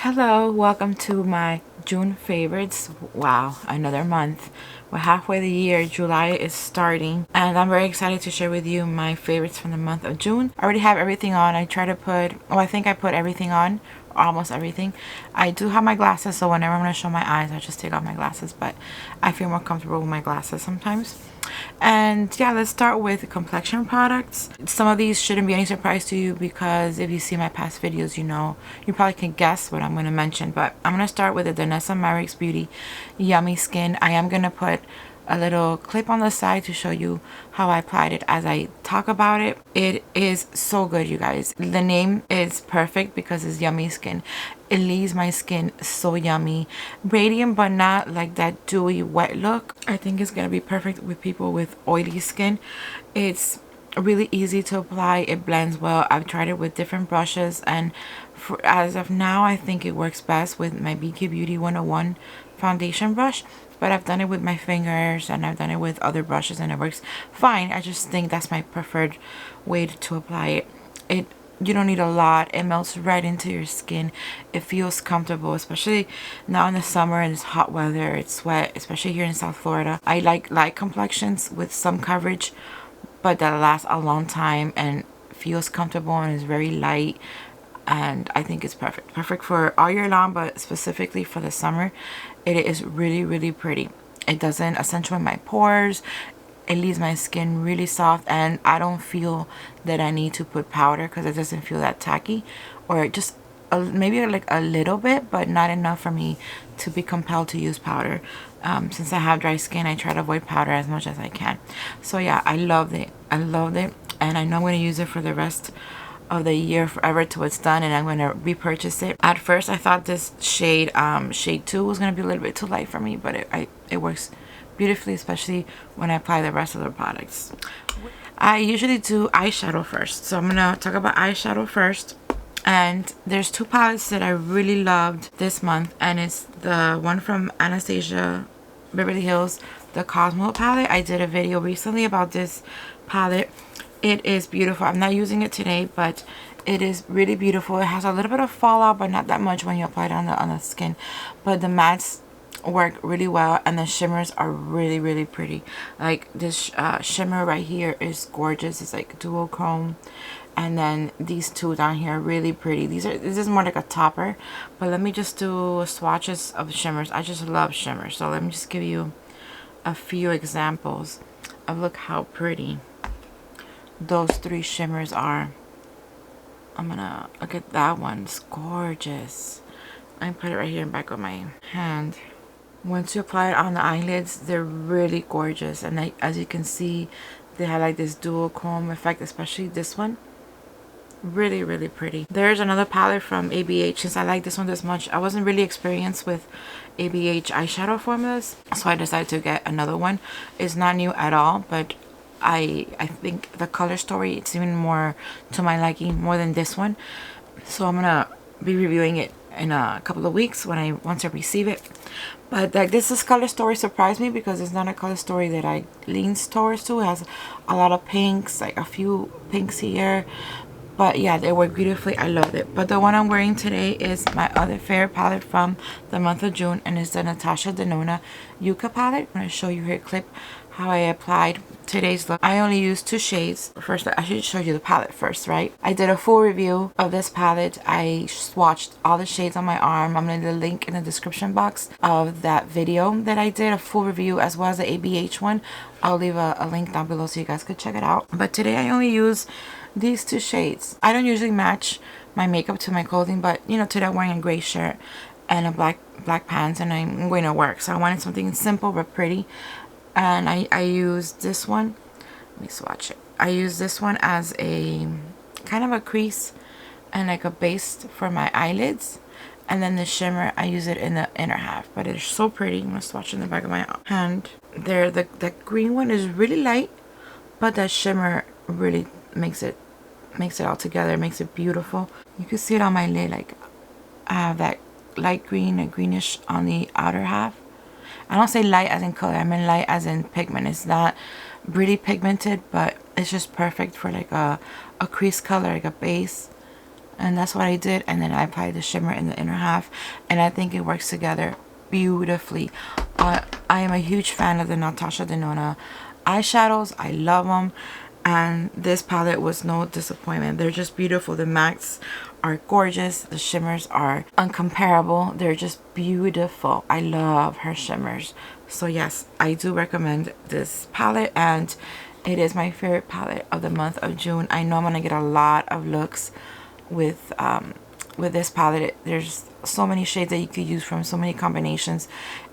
Hello, welcome to my June favorites. Wow, another month. We're halfway the year. July is starting, and I'm very excited to share with you my favorites from the month of June. I already have everything on. I try to put, I think I put everything on, almost everything. I do have my glasses, so whenever I'm going to show my eyes, I just take off my glasses, but I feel more comfortable with my glasses sometimes. And yeah, let's start with complexion products. Some of these shouldn't be any surprise to you because if you see my past videos, you probably can guess what I'm going to mention. But I'm going to start with the Dianelys Beauty Yummy Skin. I am going to put a little clip on the side to show you how I applied it as I talk about it. It is so good, you guys. The name is perfect because it's Yummy Skin. It leaves my skin so yummy, radiant, but not like that dewy wet look. I think it's gonna be perfect with people with oily skin. It's really easy to apply. It blends well. I've tried it with different brushes, and as of now, I think it works best with my Beekeeper Beauty 101 foundation brush. But I've done it with my fingers and I've done it with other brushes and it works fine. I just think that's my preferred way to apply it. You don't need a lot. It melts right into your skin. It feels comfortable, especially now in the summer and it's hot weather. It's wet, especially here in South Florida. I like light complexions with some coverage, but that lasts a long time and feels comfortable and is very light. And I think it's perfect for all year long, but specifically for the summer. It is really pretty. It doesn't accentuate my pores. It leaves my skin really soft, and I don't feel that I need to put powder because it doesn't feel that tacky, or just maybe like a little bit, but not enough for me to be compelled to use powder. Since I have dry skin, I try to avoid powder as much as I can. So yeah, I loved it. And I know I'm going to use it for the rest of the year, forever, till it's done, and I'm going to repurchase it. At first I thought this shade 2 was going to be a little bit too light for me, but it works beautifully, especially when I apply the rest of the products. I usually do eyeshadow first, so I'm going to talk about eyeshadow first. And there's two palettes that I really loved this month, and it's the one from Anastasia Beverly Hills, the Cosmo palette. I did a video recently about this palette. It is beautiful. I'm not using it today, but it is really beautiful. It has a little bit of fallout, but not that much when you apply it on the skin. But the mattes work really well, and the shimmers are really pretty. Like this shimmer right here is gorgeous. It's like dual chrome, and then these two down here are really pretty. This is more like a topper, but let me just do swatches of shimmers. I just love shimmers, so let me just give you a few examples of look how pretty those three shimmers are. I'm gonna look at that one. It's gorgeous. I put it right here in the back of my hand. Once you apply it on the eyelids, they're really gorgeous, and as you can see, they have like this dual chrome effect, especially this one. Really pretty. There's another palette from ABH. Since I like this one this much, I wasn't really experienced with ABH eyeshadow formulas, so I decided to get another one. It's not new at all, but I think the color story, it's even more to my liking, more than this one. So I'm gonna be reviewing it in a couple of weeks once I receive it. But like this color story surprised me because it's not a color story that I leans towards to. It has a lot of pinks, like a few pinks here. But yeah, they work beautifully. I love it. But the one I'm wearing today is my other favorite palette from the month of June, and it's the Natasha Denona Yucca palette. I'm going to show you here a clip how I applied today's look. I only used two shades. First, I should show you the palette first, right? I did a full review of this palette. I swatched all the shades on my arm. I'm going to leave a link in the description box of that video that I did, a full review, as well as the ABH one. I'll leave a link down below so you guys could check it out. But today I only use these two shades. I don't usually match my makeup to my clothing, but you know, today I'm wearing a gray shirt and a black pants, and I'm going to work, so I wanted something simple but pretty. And I used this one. Let me swatch it. I used this one as a kind of a crease and like a base for my eyelids, and then the shimmer I use it in the inner half. But it's so pretty. I'm gonna swatch it in the back of my hand. There, the green one is really light, but that shimmer really makes it all together, makes it beautiful. You can see it on my lid. Like I have that light green and greenish on the outer half. I don't say light as in color, I mean light as in pigment. It's not really pigmented, but it's just perfect for like a crease color, like a base. And that's what I did. And then I applied the shimmer in the inner half, and I think it works together beautifully. I am a huge fan of the Natasha Denona eyeshadows. I love them, and this palette was no disappointment. They're just beautiful. The mattes are gorgeous. The shimmers are uncomparable. They're just beautiful. I love her shimmers. So yes, I do recommend this palette, and it is my favorite palette of the month of June. I know I'm gonna get a lot of looks with this palette. There's so many shades that you could use from, so many combinations,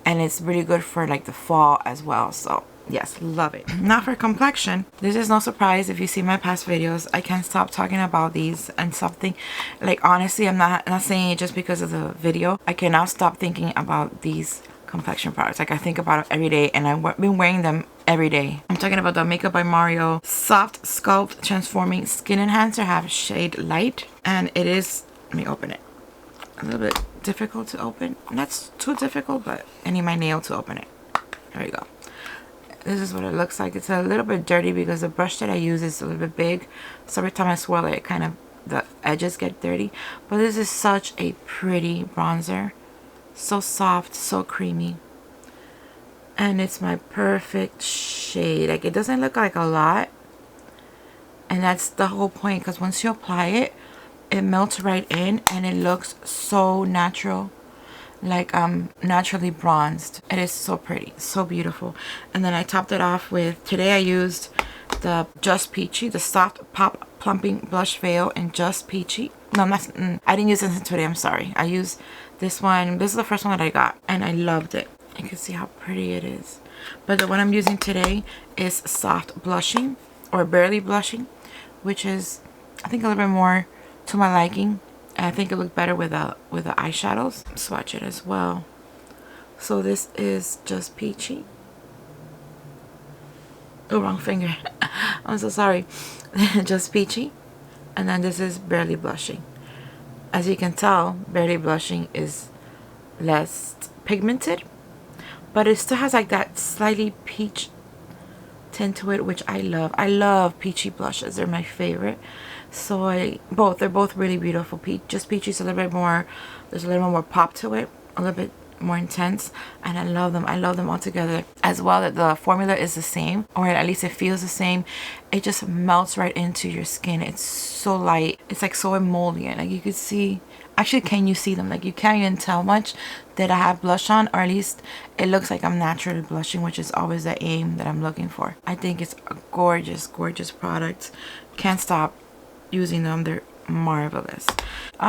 and it's really good for like the fall as well. So yes, love it. Now for complexion, this is no surprise if you see my past videos. I can't stop talking about these, and something like, honestly, I'm not saying it just because of the video. I cannot stop thinking about these complexion products. Like, I think about it every day, and I've been wearing them every day. I'm talking about the Makeup by Mario Soft Sculpt Transforming Skin Enhancer. Have shade Light, and it is, let me open it. A little bit difficult to open. Not too difficult, but I need my nail to open it. There we go. This is what it looks like. It's a little bit dirty because the brush that I use is a little bit big, so every time I swirl it, kind of, the edges get dirty. But this is such a pretty bronzer. So soft, so creamy, and it's my perfect shade. Like, it doesn't look like a lot, and that's the whole point, because once you apply it, it melts right in, and it looks so natural, like naturally bronzed. It is so pretty, so beautiful. And then I topped it off with, today I used the Just Peachy, the Soft Pop Plumping Blush Veil in Just Peachy. No, I didn't use this today, I'm sorry. I used this one. This is the first one that I got, and I loved it. You can see how pretty it is. But the one I'm using today is Soft Blushing, or Barely Blushing, which is, I think, a little bit more to my liking. And I think it looked better with the eyeshadows. Swatch it as well. So this is Just Peachy. Oh, wrong finger. I'm so sorry. Just Peachy. And then this is Barely Blushing. As you can tell, Barely Blushing is less pigmented, but it still has like that slightly peach tint to it, which I love. I love peachy blushes. They're my favorite. So they're both really beautiful. Just Peachy's a little bit more, there's a little more pop to it, a little bit more intense, and I love them. I love them all together as well. That the formula is the same, or at least it feels the same. It just melts right into your skin. It's so light. It's like so emollient. Like, you could see, actually, can you see them? Like, you can't even tell much that I have blush on, or at least it looks like I'm naturally blushing, which is always the aim that I'm looking for. I think it's a gorgeous, gorgeous product. Can't stop using them. They're marvelous.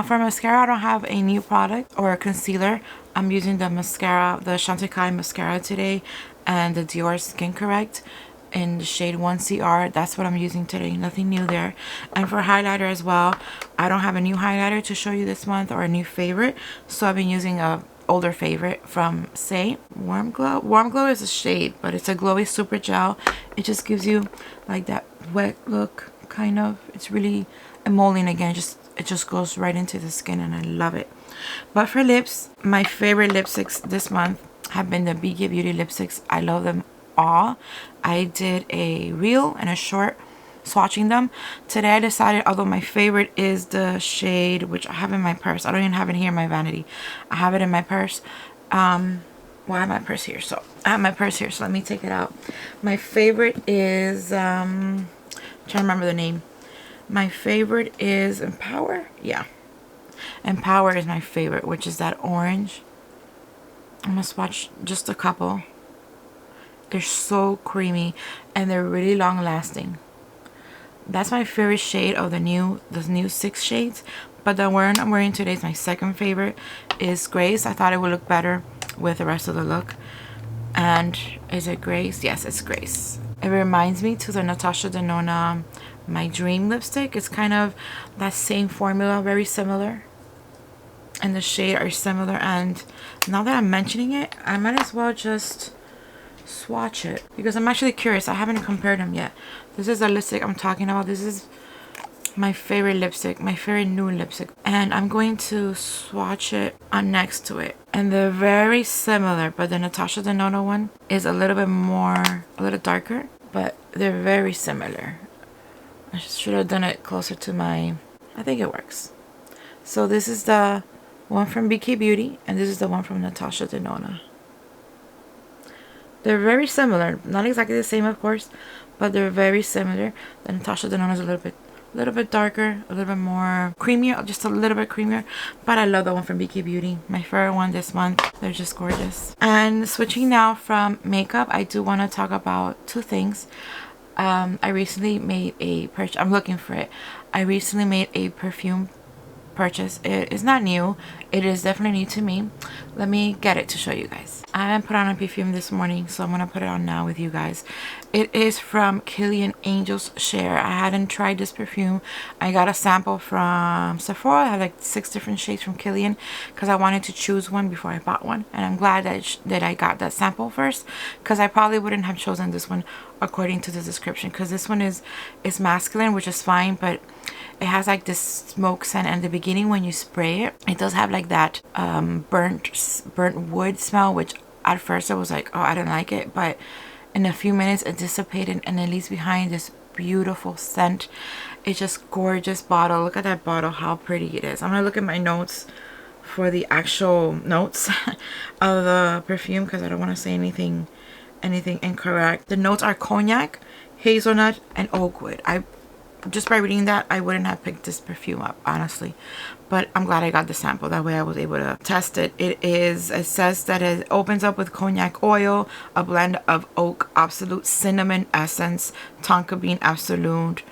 For mascara, I don't have a new product or a concealer. I'm using the mascara, the Chantecaille mascara today, and the Dior Skin Correct in the shade 1CR. That's what I'm using today. Nothing new there. And for highlighter as well, I don't have a new highlighter to show you this month, or a new favorite, so I've been using a older favorite from Say, Warm Glow. Warm Glow is a shade, but it's a glowy super gel. It just gives you like that wet look, kind of. It's really emollient again. It just goes right into the skin, and I love it. But for lips, my favorite lipsticks this month have been the BeekeePer lipsticks. I love them all. I did a reel and a short swatching them. Today I decided, although my favorite is the shade, which I have in my purse. I don't even have it here in my vanity. I have it in my purse. Well, I have my purse here, so I have my purse here, so let me take it out. My favorite is I'm trying to remember the name. My favorite is Empower. Yeah, Empower is my favorite, which is that orange. I'm gonna swatch just a couple. They're so creamy, and they're really long lasting. That's my favorite shade of the new 6 shades. But the one I'm wearing today is my second favorite, is Grace. I thought it would look better with the rest of the look. And is it Grace? Yes, it's Grace. It reminds me to the Natasha Denona My Dream lipstick. It's kind of that same formula, very similar, and the shade are similar. And now that I'm mentioning it, I might as well just swatch it, because I'm actually curious. I haven't compared them yet. This is the lipstick I'm talking about. This is my favorite lipstick, my favorite new lipstick, and I'm going to swatch it on next to it. And they're very similar, but the Natasha Denona one is a little bit more, a little darker, but they're very similar. I should have done it closer to my, I think it works. So this is the one from Beekeeper Beauty, and this is the one from Natasha Denona. They're very similar, not exactly the same of course, but they're very similar. The Natasha Denona is a little bit darker, a little bit more creamier, just a little bit creamier. But I love the one from Beekeeper Beauty, my favorite one this month. They're just gorgeous. And switching now from makeup, I do want to talk about two things. I recently made a purchase. I'm looking for it. I recently made a perfume purchase. It is not new. It is definitely new to me. Let me get it to show you guys. I haven't put on a perfume this morning, so I'm gonna put it on now with you guys. It is from Kilian Angel's Share. I hadn't tried this perfume. I got a sample from Sephora. I had like 6 different shades from Kilian because I wanted to choose one before I bought one, and I'm glad that I got that sample first, because I probably wouldn't have chosen this one according to the description, because this one is masculine, which is fine, but it has like this smoke scent, and in the beginning when you spray it, it does have like that burnt wood smell, which at first I was like, oh, I don't like it, but in a few minutes it dissipated and it leaves behind this beautiful scent. It's just gorgeous bottle. Look at that bottle, how pretty it is. I'm gonna look at my notes for the actual notes of the perfume, because I don't want to say anything incorrect. The notes are cognac, hazelnut, and oak wood. Just by reading that, I wouldn't have picked this perfume up, honestly, but I'm glad I got the sample. That way I was able to test it. It says that it opens up with cognac oil, a blend of oak absolute, cinnamon essence, tonka bean absolute.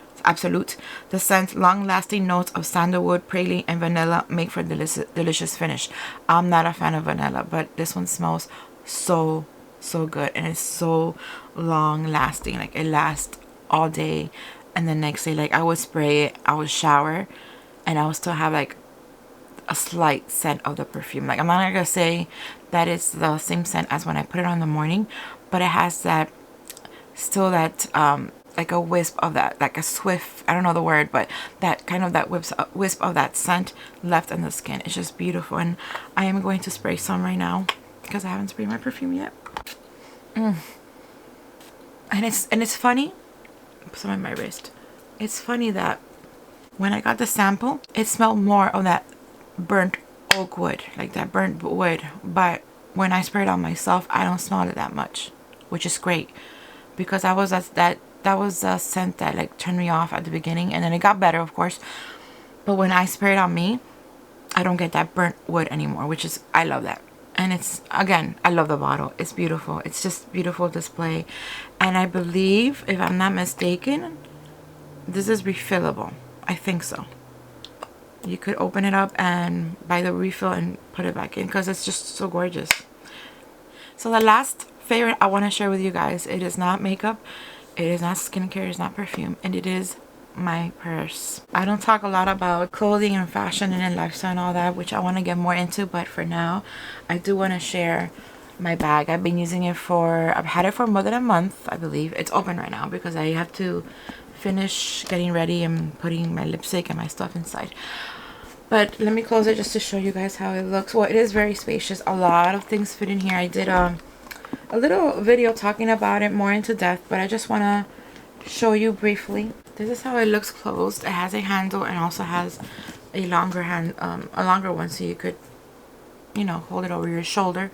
The scent, long-lasting notes of sandalwood, praline, and vanilla make for delicious finish. I'm not a fan of vanilla, but this one smells so good, and it's so long-lasting. Like, it lasts all day. And the next day, like, I would spray it, I would shower, and I would still have like a slight scent of the perfume. Like, I'm not gonna say that it's the same scent as when I put it on in the morning, but it has that, still that like a wisp of that, like a swift, I don't know the word, but that kind of that wisp of that scent left on the skin. It's just beautiful. And I am going to spray some right now because I haven't sprayed my perfume yet. And it's funny, some on my wrist. It's funny that when I got the sample, it smelled more of that burnt oak wood, like that burnt wood, but when I spray it on myself, I don't smell it that much, which is great, because that was a scent that like turned me off at the beginning, and then it got better, of course, but when I spray it on me, I don't get that burnt wood anymore, which is, I love that. And it's, again, I love the bottle. It's beautiful. It's just beautiful display. And I believe, if I'm not mistaken, this is refillable. I think so. You could open it up and buy the refill and put it back in, because it's just so gorgeous. So the last favorite I want to share with you guys, it is not makeup, it is not skincare, it's not perfume, and it is my purse. I don't talk a lot about clothing and fashion and lifestyle and all that, which I want to get more into, but for now I do want to share my bag. I've been using it I've had it for more than a month, I believe. It's open right now because I have to finish getting ready and putting my lipstick and my stuff inside. But let me close it just to show you guys how it looks. Well, it is very spacious. A lot of things fit in here. I did a little video talking about it more into depth, but I just want to show you briefly. This is how it looks closed. It has a handle and also has a longer one, so you could, you know, hold it over your shoulder.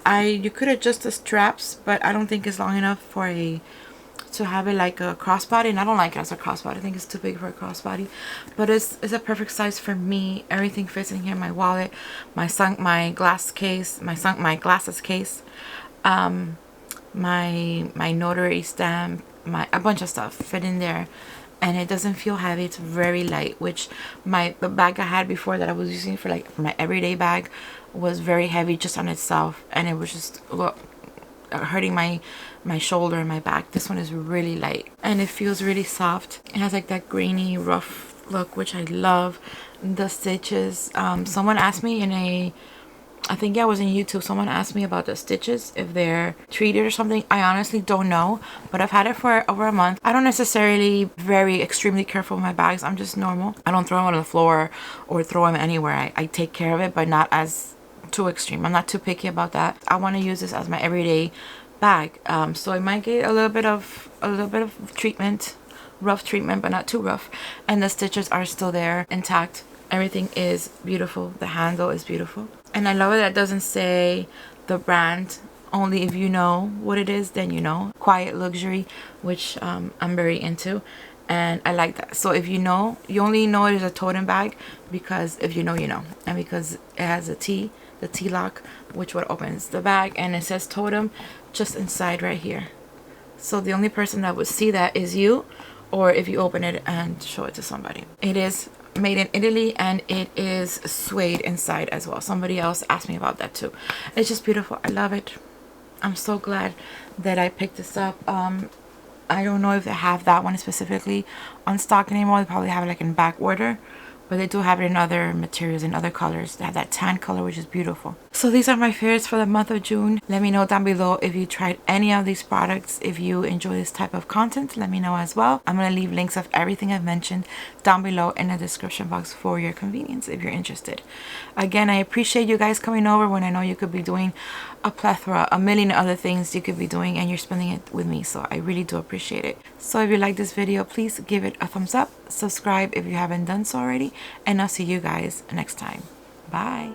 You could adjust the straps, but I don't think it's long enough to have it like a crossbody, and I don't like it as a crossbody. I think it's too big for a crossbody, but it's a perfect size for me. Everything fits in here. My wallet, my glasses case, my notary stamp, a bunch of stuff fit in there, and it doesn't feel heavy. It's very light, which the bag I had before that I was using for my everyday bag was very heavy just on itself, and it was just hurting my shoulder and my back. This one is really light and it feels really soft. It has like that grainy rough look, which I love. The stitches, someone asked me I think I was in YouTube, someone asked me about the stitches, if they're treated or something. I honestly don't know, but I've had it for over a month. I don't necessarily very extremely careful with my bags. I'm just normal. I don't throw them on the floor or throw them anywhere. I take care of it, but not as too extreme. I'm not too picky about that. I want to use this as my everyday bag, so it might get a little bit of treatment, rough treatment, but not too rough, and the stitches are still there intact. Everything is beautiful. The handle is beautiful. And I love it that it doesn't say the brand. Only if you know what it is, then you know. Quiet luxury, which I'm very into. And I like that. So if you know, you only know it is a Toteme bag because if you know, you know. And because it has a T, the T lock, which what opens the bag. And it says Toteme just inside right here. So the only person that would see that is you, or if you open it and show it to somebody. It is made in Italy and it is suede inside as well. Somebody else asked me about that too. It's just beautiful. I love it. I'm so glad that I picked this up. I don't know if they have that one specifically on stock anymore. They probably have it like in back order, but they do have it in other materials and other colors. They have that tan color, which is beautiful. So these are my favorites for the month of June. Let me know down below if you tried any of these products. If you enjoy this type of content, let me know as well. I'm going to leave links of everything I've mentioned down below in the description box for your convenience if you're interested. Again, I appreciate you guys coming over when I know you could be doing a plethora, a million other things you could be doing, and you're spending it with me. So I really do appreciate it. So if you like this video, please give it a thumbs up. Subscribe if you haven't done so already. And I'll see you guys next time. Bye.